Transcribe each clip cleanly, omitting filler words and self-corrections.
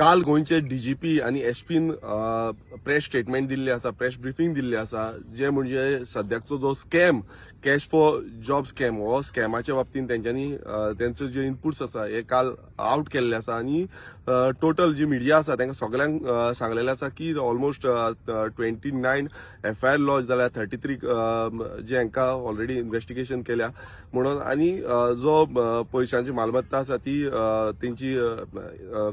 काल गोंयचे डीजीपी आनी एसपीन प्रेस स्टेटमेंट दिल्ले आसा, प्रेस ब्रिफींग दिल्ले आसा, जे म्हणजे सद्याचो जो scam cash for job scam हो स्कॅमाच्या बाबतींत तेंच्यांनी तेंचो जे इनपुट्स आसा हे काल आउट केल्ले आसा आनी टोटल जी मिडिया आसा तांकां सगळ्यांक सांगलेलें आसा की ऑलमोस्ट 29 FIR लॉन्च जाल्या, 33 जे हांकां ऑलरेडी इन्व्हेस्टिगेशन केल्या म्हणून, आनी जो पयशांची मालमत्ता आसा ती तेंची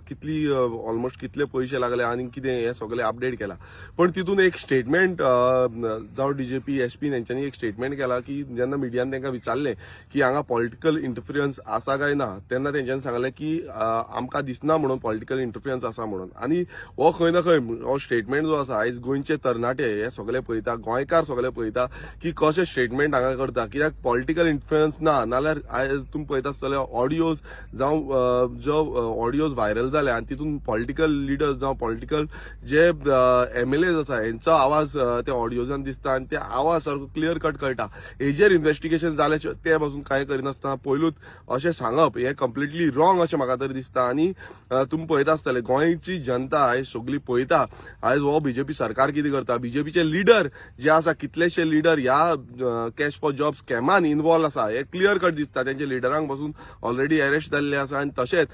कितली ऑलमोस्ट कितले पयशे लागले आनी कितें हे सगळे अपडेट केला. पण तितून एक स्टेटमेंट जावं डीजीपी एसपी हेंच्यांनी एक स्टेटमेंट केला की जेन्ना मिडियान तांकां विचारलें की हांगा पॉलिटिकल इंटरफिरन्स आसा काय ना, तेन्ना तेंच्यांनी सांगलें की आमकां दिसना म्हणून पॉलिटिकल इंटरफिरन्स आसा म्हणून. आनी हो खंय ना खंय हो स्टेटमेंट जो आसा आयज गोंयचे तरणाटे हे सगळे पळयता, गोंयकार सगळे पळयता की कशें स्टेटमेंट हांगा करता. कित्याक पॉलिटिकल इंटरफिरन्स ना, नाल्यार आयज तुमी पळयता आसतले ऑडियोज जावं जो ऑडियोज व्हायरल जाल्या आनी तितून पॉलिटिकल लिडर्स जावं पॉलिटिकल जे MLAs आसा हेंचो आवाज त्या ऑडियोजान दिसता आनी ते आवाज सारको क्लियर कट कळटा. हेजेर इन्व्हेस्टिगेशन जाल्याचे ते पासून कांय करिनासतना पयलूच अशें सांगप हे कंप्लिटली रॉंग अशें म्हाका तरी दिसता. आनी तुमी पळयता आसतले गोंयची जनता आयज सगळी पळयता आयज हो बीजेपी सरकार कितें करता. बीजेपीचे लिडर जे आसा, कितलेशे लिडर ह्या कॅश फॉर जॉब स्कॅमान इन्वॉल्व आसा हे क्लियर कट दिसता. तेंचे लिडरांक पासून ऑलरेडी अरेस्ट जाल्ले आसा आनी तशेंच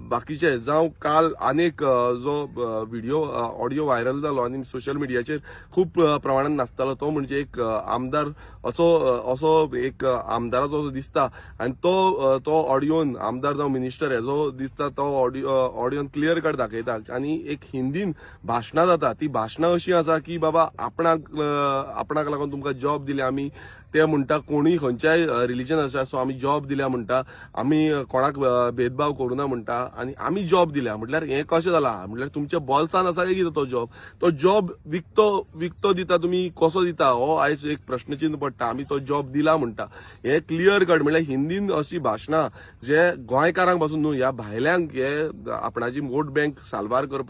बाकीचे जावं काल आनीक जो व्हिडिओ ऑडियो व्हायरल जालो आनी सोशल मिडियाचेर खूप प्रमाणात नाचतालो तो म्हणजे एक आमदार असो एक आमदाराचो दिसता आनी तो ऑडियोन आमदार जावं मिनिस्टर हेजो दिसता तो ऑडियोन क्लियर कट दाखयता आनी एक हिंदीन भाशणां जाता. ती भाशणां अशी आसा की बाबा आपणाक लागून तुमकां जॉब दिले आमी, ते म्हणटा कोणूय खंयच्याय रिलीजन आसा सो आमी जॉब दिल्या म्हणटा, आमी कोणाक भेदभाव करूना म्हणटा आनी आमी जॉब दिल्या. म्हटल्यार हें कशें जालां? म्हटल्यार तुमच्या बॉल्सान आसा काय कितें तो जॉब विकतो दिता तुमी, कसो दिता हो आयज एक प्रश्नचिन्ह पडटा. आमी तो जॉब दिला म्हणटा हे क्लियर कट. म्हटल्यार हिंदीन अशी भाशणां जे गोंयकारांक पासून न्हू ह्या भायल्यांक हे आपणाची वोट बँक सालवार करपाक